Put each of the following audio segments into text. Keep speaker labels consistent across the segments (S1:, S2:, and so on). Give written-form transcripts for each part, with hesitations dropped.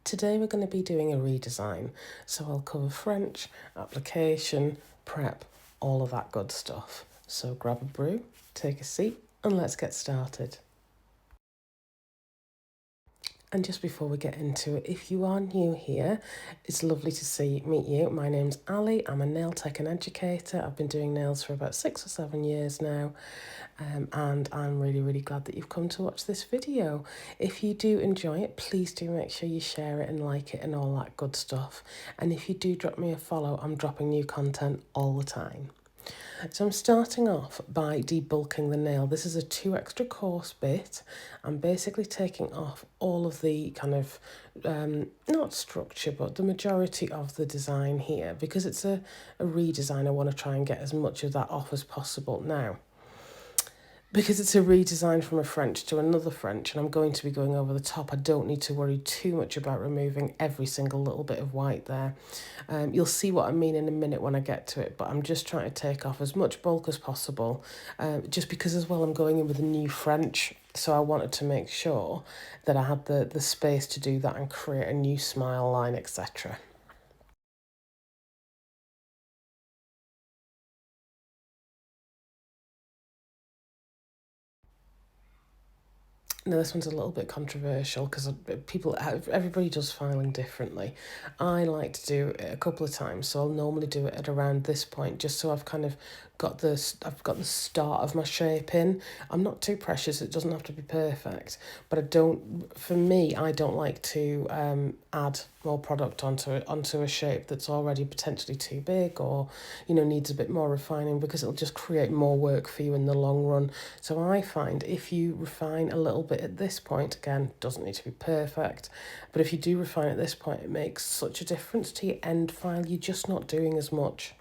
S1: Today we're going to be doing a redesign, so I'll cover French, application, prep, all of that good stuff. So grab a brew, take a seat, and let's get started. And just before we get into it, if you are new here, it's lovely to meet you. My name's Ali. I'm a nail tech and educator. I've been doing nails for about 6 or 7 years now, and I'm really glad that you've come to watch this video. If you do enjoy it, please do make sure you share it and like it and all that good stuff. And if you do drop me a follow, I'm dropping new content all the time. So I'm starting off by debulking the nail. This is a 2 extra coarse bit. I'm basically taking off all of the kind of, not structure, but the majority of the design here. Because it's a redesign, I want to try and get as much of that off as possible now. Because it's a redesign from a French to another French, and I'm going to be going over the top, I don't need to worry too much about removing every single little bit of white there. You'll see what I mean in a minute when I get to it, but I'm just trying to take off as much bulk as possible, just because as well I'm going in with a new French, so I wanted to make sure that I had the space to do that and create a new smile line, etc. Now this one's a little bit controversial because everybody does filing differently. I like to do it a couple of times, so I'll normally do it at around this point, just so I've kind of got the start of my shape in. I'm not too precious; it doesn't have to be perfect, but for me, I don't like to add more product onto a shape that's already potentially too big, or needs a bit more refining, because it'll just create more work for you in the long run. So I find if you refine a little bit at this point, again, doesn't need to be perfect, but if you do refine at this point, it makes such a difference to your end file. You're just not doing as much.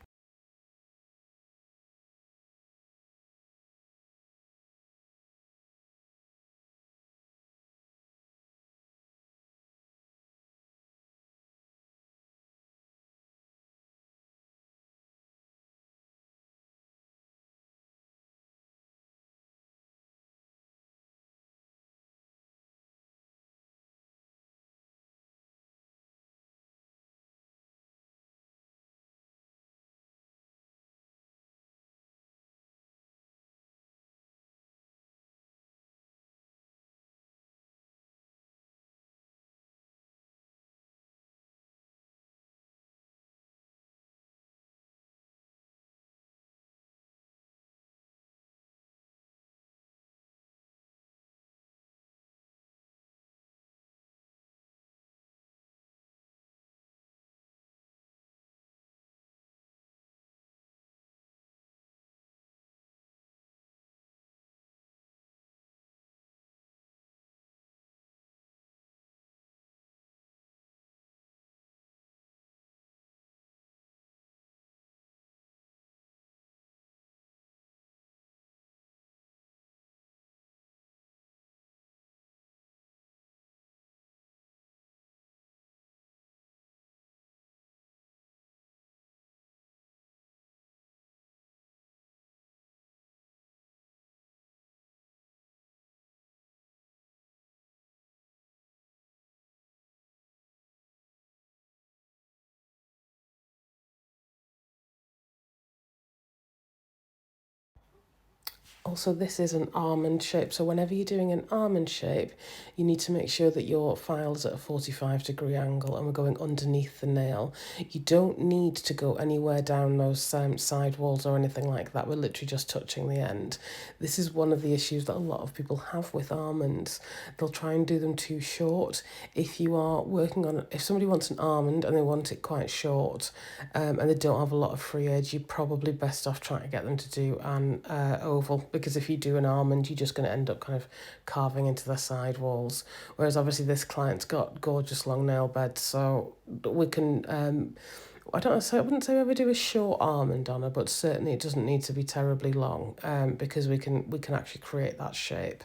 S1: Also, this is an almond shape, so whenever you're doing an almond shape, you need to make sure that your file is at a 45-degree angle and we're going underneath the nail. You don't need to go anywhere down those side walls or anything like that. We're literally just touching the end. This is one of the issues that a lot of people have with almonds. They'll try and do them too short. If somebody wants an almond and they want it quite short, and they don't have a lot of free edge, you're probably best off trying to get them to do an oval, because if you do an almond, you're just going to end up kind of carving into the side walls. Whereas obviously this client's got gorgeous long nail beds, so we can, I wouldn't say we ever do a short almond on her, but certainly it doesn't need to be terribly long, because we can actually create that shape.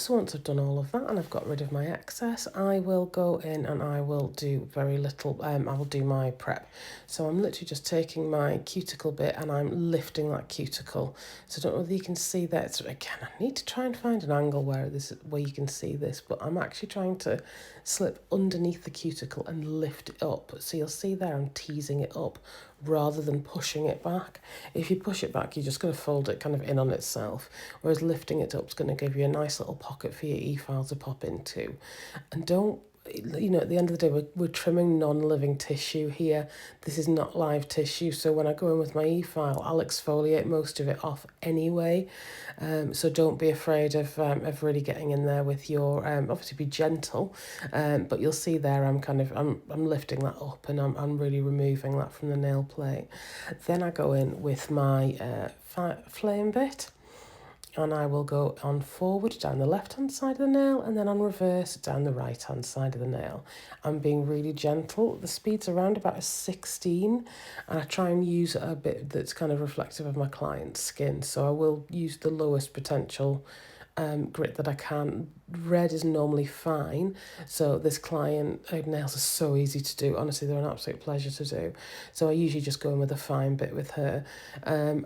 S1: So once I've done all of that and I've got rid of my excess, I will go in and I will do very little, I will do my prep. So I'm literally just taking my cuticle bit and I'm lifting that cuticle. So I don't know whether you can see that. So again, I need to try and find an angle where you can see this, but I'm actually trying to slip underneath the cuticle and lift it up. So you'll see there I'm teasing it up rather than pushing it back. If you push it back, you're just going to fold it kind of in on itself, whereas lifting it up is going to give you a nice little pocket for your e-file to pop into. And don't, at the end of the day, we're trimming non-living tissue here. This is not live tissue, so when I go in with my e-file, I'll exfoliate most of it off anyway. So don't be afraid of really getting in there with your, obviously be gentle, but you'll see there I'm lifting that up and I'm really removing that from the nail plate. Then I go in with my flame bit, and I will go on forward down the left hand side of the nail and then on reverse down the right hand side of the nail. I'm being really gentle. The speed's around about a 16 and I try and use a bit that's kind of reflective of my client's skin. So I will use the lowest potential grit that I can. Red is normally fine. So this client nails are so easy to do. Honestly, they're an absolute pleasure to do. So I usually just go in with a fine bit with her, and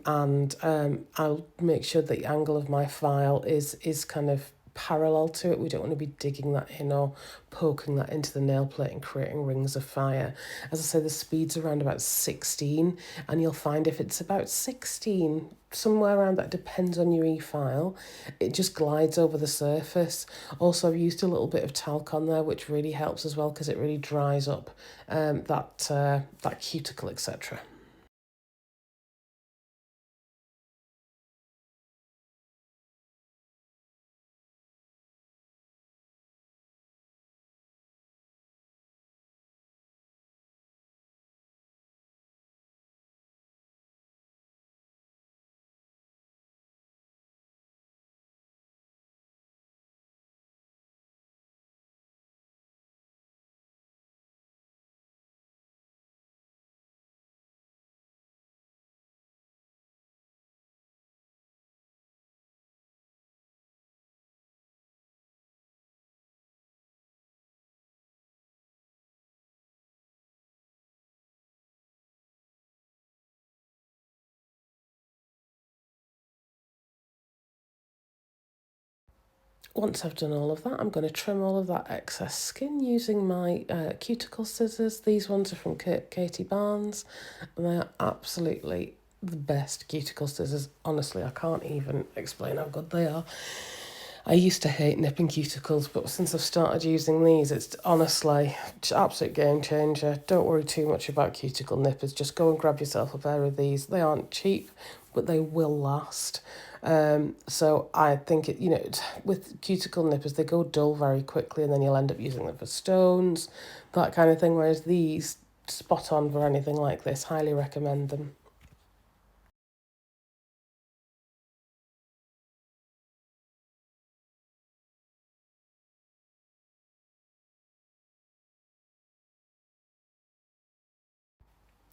S1: I'll make sure that the angle of my file is kind of parallel to it. We don't want to be digging that in or poking that into the nail plate and creating rings of fire. As I say, the speed's around about 16, and you'll find if it's about 16, somewhere around that, depends on your e-file, it just glides over the surface. Also, I've used a little bit of talc on there, which really helps as well because it really dries up that cuticle, etc. Once I've done all of that, I'm going to trim all of that excess skin using my cuticle scissors. These ones are from Katie Barnes, and they're absolutely the best cuticle scissors. Honestly, I can't even explain how good they are. I used to hate nipping cuticles, but since I've started using these, it's honestly just absolute game changer. Don't worry too much about cuticle nippers. Just go and grab yourself a pair of these. They aren't cheap, but they will last. So I think with cuticle nippers, they go dull very quickly, and then you'll end up using them for stones, that kind of thing. Whereas these, spot on for anything like this. Highly recommend them.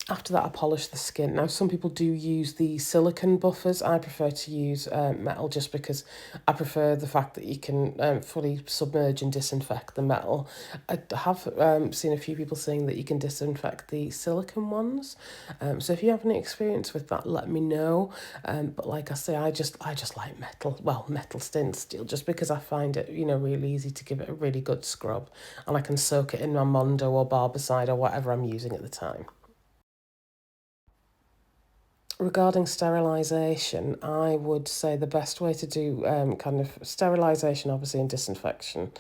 S1: After that, I polish the skin. Now, some people do use the silicone buffers. I prefer to use metal just because I prefer the fact that you can fully submerge and disinfect the metal. I have seen a few people saying that you can disinfect the silicone ones. So if you have any experience with that, let me know. But like I say, I just like metal stainless steel, just because I find it really easy to give it a really good scrub, and I can soak it in my Mondo or Barbicide or whatever I'm using at the time. Regarding sterilisation, I would say the best way to do kind of sterilisation, obviously, and disinfection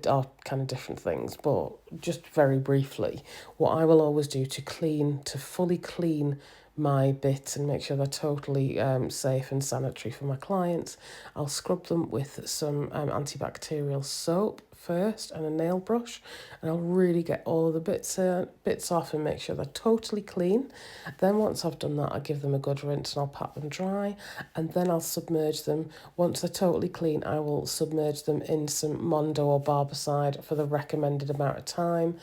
S1: are kind of different things. But just very briefly, what I will always do to fully clean my bits and make sure they're totally safe and sanitary for my clients, I'll scrub them with some antibacterial soap first and a nail brush, and I'll really get all of the bits off and make sure they're totally clean. Then once I've done that, I'll give them a good rinse and I'll pat them dry, and then I'll submerge them. Once they're totally clean, I will submerge them in some Mondo or Barbicide for the recommended amount of time.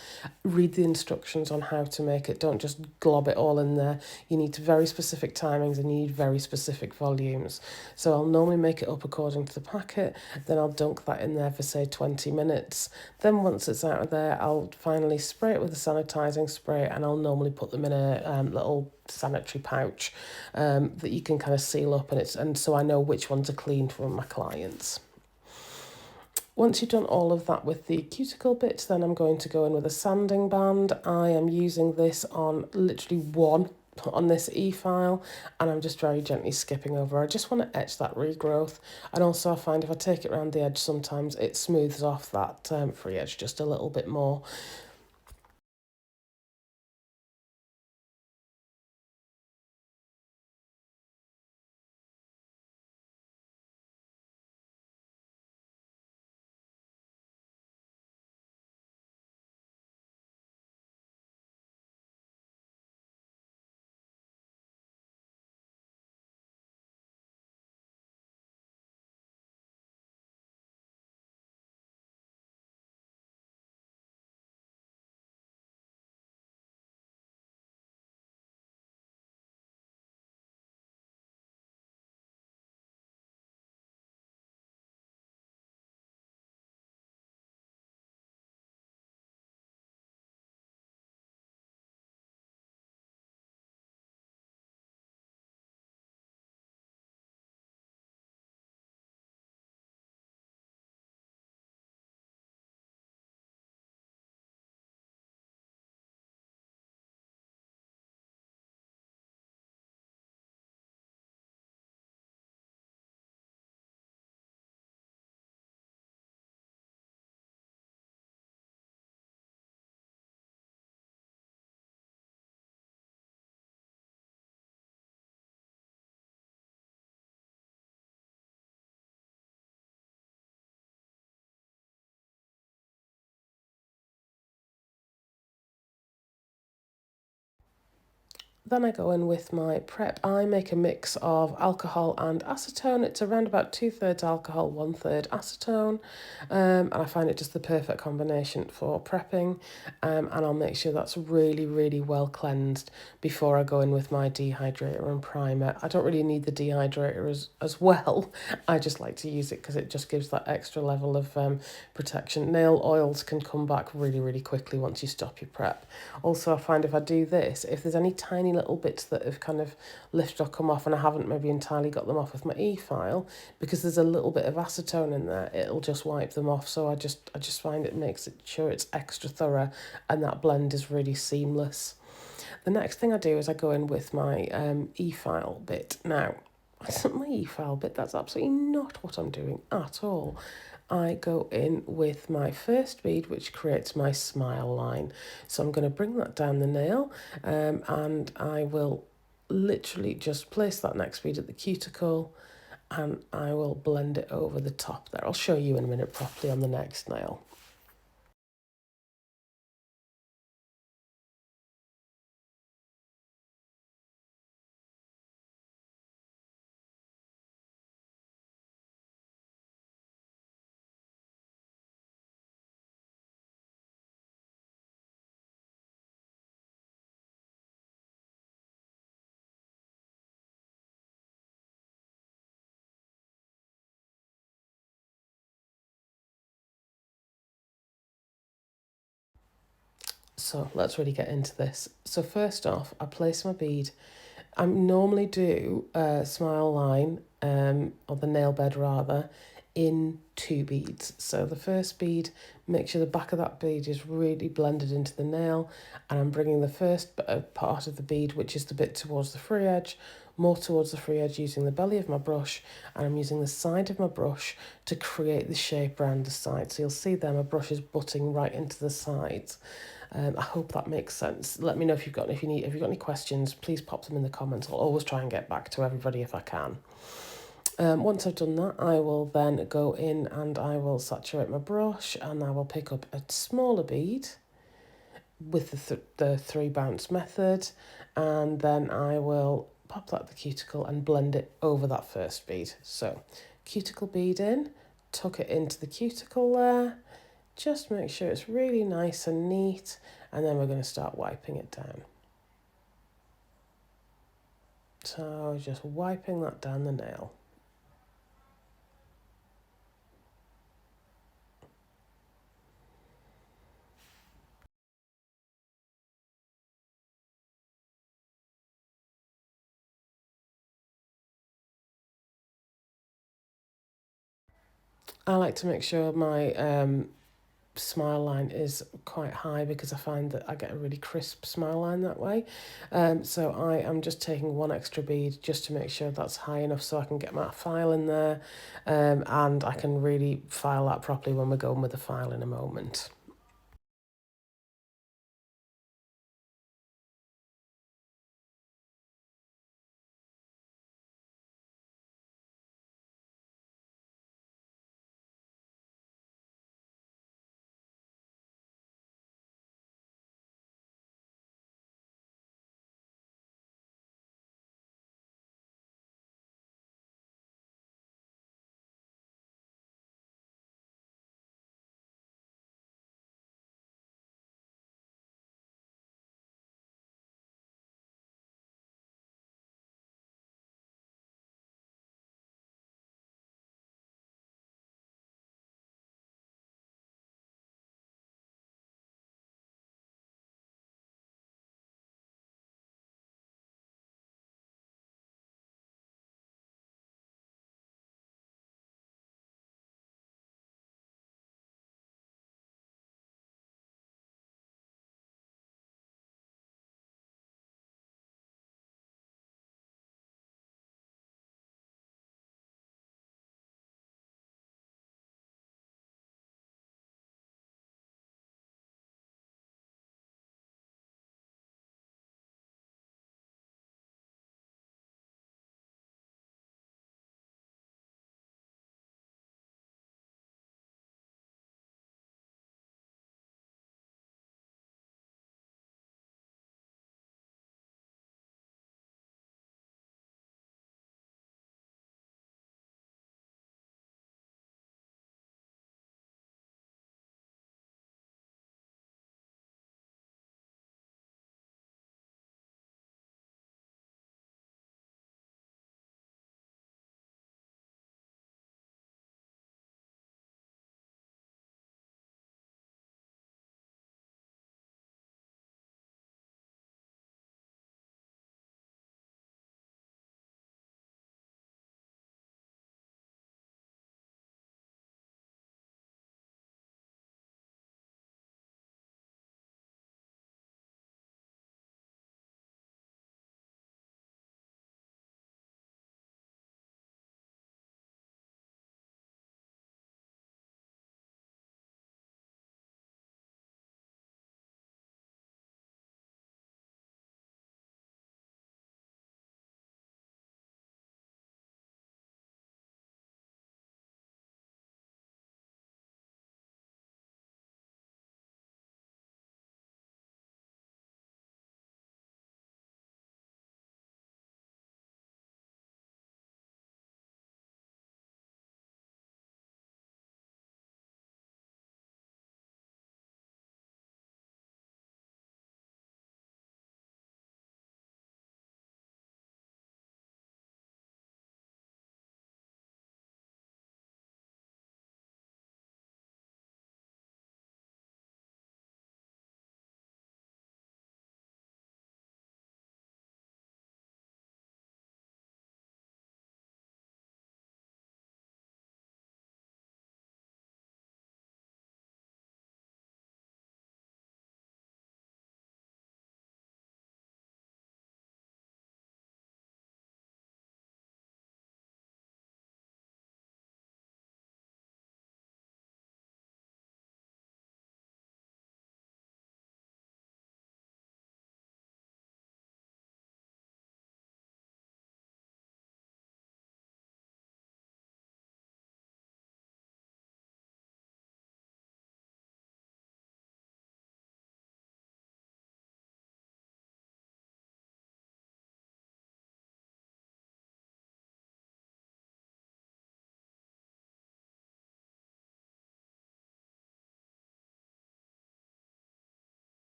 S1: Read the instructions on how to make it. Don't just glob it all in there. You need very specific timings and you need very specific volumes. So I'll normally make it up according to the packet, then I'll dunk that in there for say 20 minutes. Then once it's out of there, I'll finally spray it with a sanitising spray, and I'll normally put them in a little sanitary pouch that you can kind of seal up, and so I know which ones are clean for my clients. Once you've done all of that with the cuticle bits, then I'm going to go in with a sanding band. I am using this on literally one on this e-file, and I'm just very gently skipping over. I just want to etch that regrowth, and also I find if I take it around the edge, sometimes it smooths off that free edge just a little bit more. Then I go in with my prep. I make a mix of alcohol and acetone. It's around about 2/3 alcohol, 1/3 acetone. And I find it just the perfect combination for prepping. And I'll make sure that's really, really well cleansed before I go in with my dehydrator and primer. I don't really need the dehydrator as well. I just like to use it because it just gives that extra level of protection. Nail oils can come back really, really quickly once you stop your prep. Also, I find if I do this, if there's any tiny little bits that have kind of lifted or come off and I haven't maybe entirely got them off with my e-file, because there's a little bit of acetone in there, it'll just wipe them off. So I just find it makes it sure it's extra thorough and that blend is really seamless. The next thing I do is I go in with my e-file bit. Now, my e-file bit, that's absolutely not what I'm doing at all. I go in with my first bead, which creates my smile line. So I'm going to bring that down the nail, and I will literally just place that next bead at the cuticle, and I will blend it over the top there. I'll show you in a minute properly on the next nail. So let's really get into this. So first off, I place my bead. I normally do a smile line, or the nail bed rather, in 2 beads. So the first bead, make sure the back of that bead is really blended into the nail, and I'm bringing the first part of the bead, which is the bit towards the free edge, more towards the free edge using the belly of my brush, and I'm using the side of my brush to create the shape around the side. So you'll see there my brush is butting right into the sides. I hope that makes sense. Let me know if you've got any questions. Please pop them in the comments. I'll always try and get back to everybody if I can. Once I've done that, I will then go in and I will saturate my brush, and I will pick up a smaller bead with the 3 bounce method, and then I will pop that at the cuticle and blend it over that first bead. So cuticle bead in, tuck it into the cuticle there, just make sure it's really nice and neat, and then we're going to start wiping it down. So just wiping that down the nail. I like to make sure my smile line is quite high, because I find that I get a really crisp smile line that way. So I am just taking 1 extra bead just to make sure that's high enough so I can get my file in there, and I can really file that properly when we're going with the file in a moment.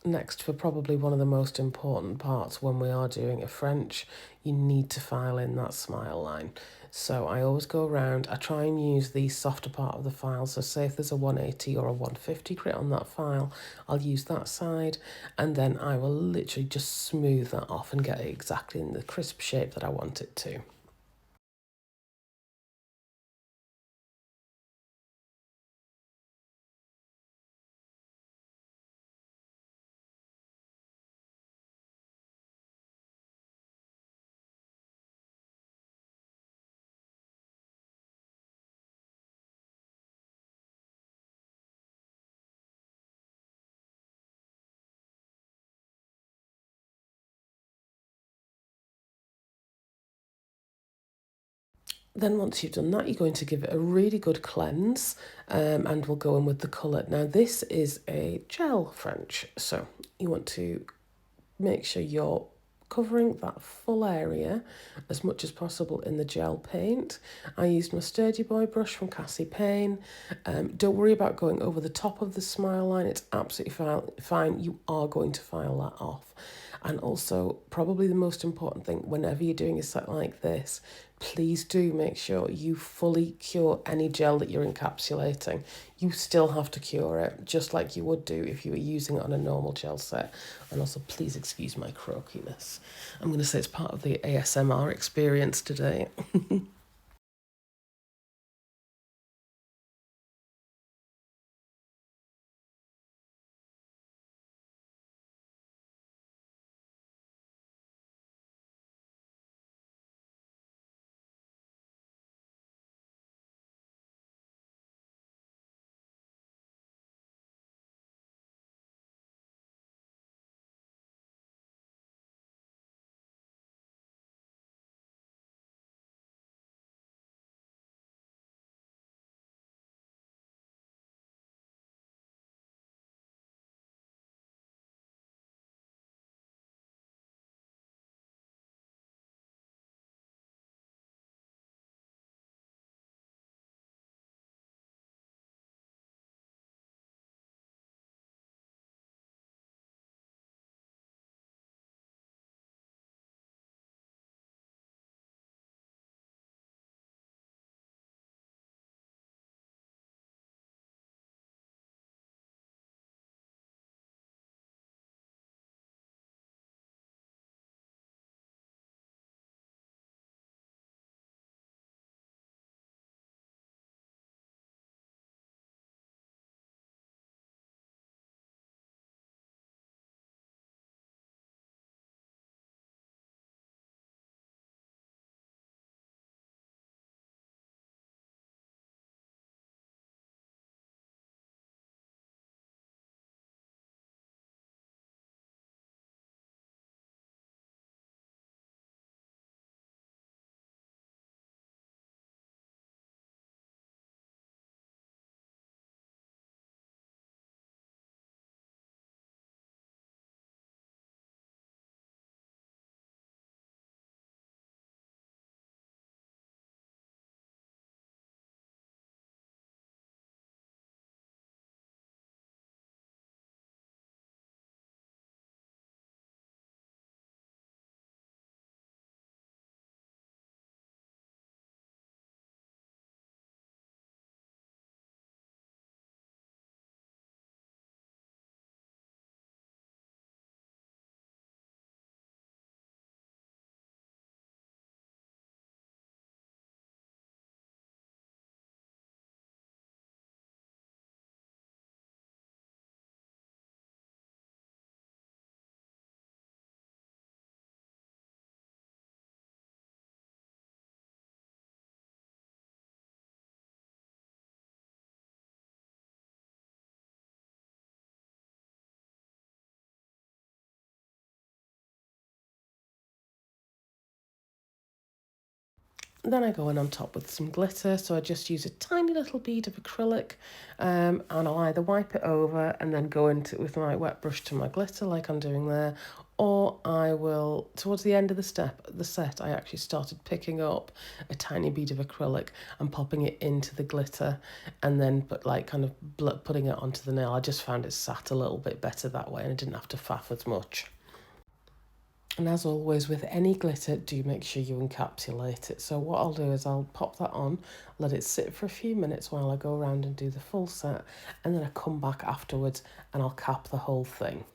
S1: Next, for probably one of the most important parts when we are doing a French, you need to file in that smile line. So I always go around, I try and use the softer part of the file. So say if there's a 180 or a 150 grit on that file, I'll use that side, and then I will literally just smooth that off and get it exactly in the crisp shape that I want it to. Then once you've done that, you're going to give it a really good cleanse, and we'll go in with the colour. Now this is a gel French, so you want to make sure you're covering that full area as much as possible in the gel paint. I used my Sturdy Boy brush from Cassie Payne. Don't worry about going over the top of the smile line, it's absolutely fine. You are going to file that off. And also, probably the most important thing, whenever you're doing a set like this, please do make sure you fully cure any gel that you're encapsulating. You still have to cure it, just like you would do if you were using it on a normal gel set. And also, please excuse my croakiness. I'm going to say it's part of the ASMR experience today. Then I go in on top with some glitter, so I just use a tiny little bead of acrylic, and I'll either wipe it over and then go into it with my wet brush to my glitter like I'm doing there, or I will, towards the end of the set, I actually started picking up a tiny bead of acrylic and popping it into the glitter, and then kind of putting it onto the nail. I just found it sat a little bit better that way, and I didn't have to faff as much. And as always with any glitter, do make sure you encapsulate it. So what I'll do is I'll pop that on, let it sit for a few minutes while I go around and do the full set, and then I come back afterwards and I'll cap the whole thing.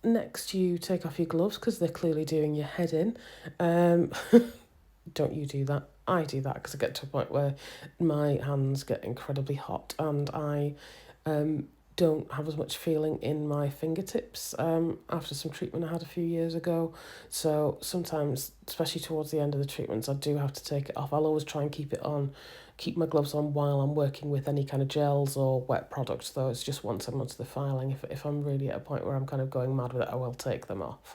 S1: Next, you take off your gloves because they're clearly doing your head in. Um, don't you do that? I do that because I get to a point where my hands get incredibly hot and I um, don't have as much feeling in my fingertips after some treatment I had a few years ago. So sometimes, especially towards the end of the treatments, I do have to take it off. I'll always try and keep it on, keep my gloves on while I'm working with any kind of gels or wet products, though it's just once I'm onto the filing. If I'm really at a point where I'm kind of going mad with it, I will take them off.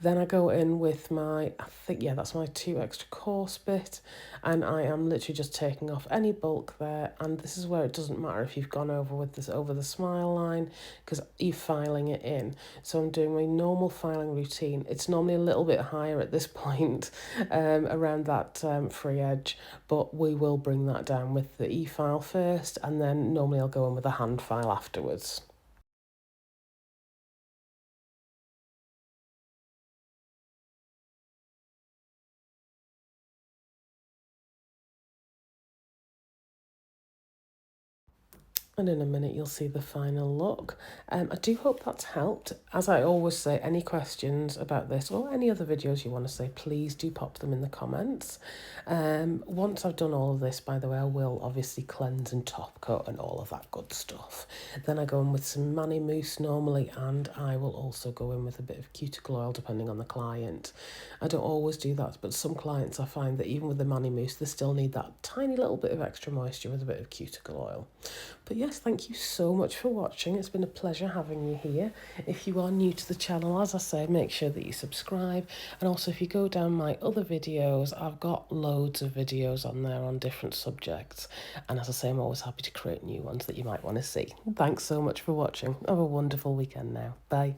S1: Then I go in with my, I think, yeah, that's my 2 extra coarse bit, and I am literally just taking off any bulk there. And this is where it doesn't matter if you've gone over with this over the smile line, because you're filing it in. So I'm doing my normal filing routine. It's normally a little bit higher at this point, around that free edge, but we will bring that down with the e-file first, and then normally I'll go in with a hand file afterwards. And in a minute, you'll see the final look. I do hope that's helped. As I always say, any questions about this or any other videos you want to say, please do pop them in the comments. Once I've done all of this, by the way, I will obviously cleanse and top coat and all of that good stuff. Then I go in with some Mani Mousse normally, and I will also go in with a bit of cuticle oil depending on the client. I don't always do that, but some clients I find that even with the Mani Mousse, they still need that tiny little bit of extra moisture with a bit of cuticle oil. But yes, thank you so much for watching. It's been a pleasure having you here. If you are new to the channel, as I say, make sure that you subscribe. And also, if you go down my other videos, I've got loads of videos on there on different subjects. And as I say, I'm always happy to create new ones that you might want to see. Thanks so much for watching. Have a wonderful weekend now. Bye.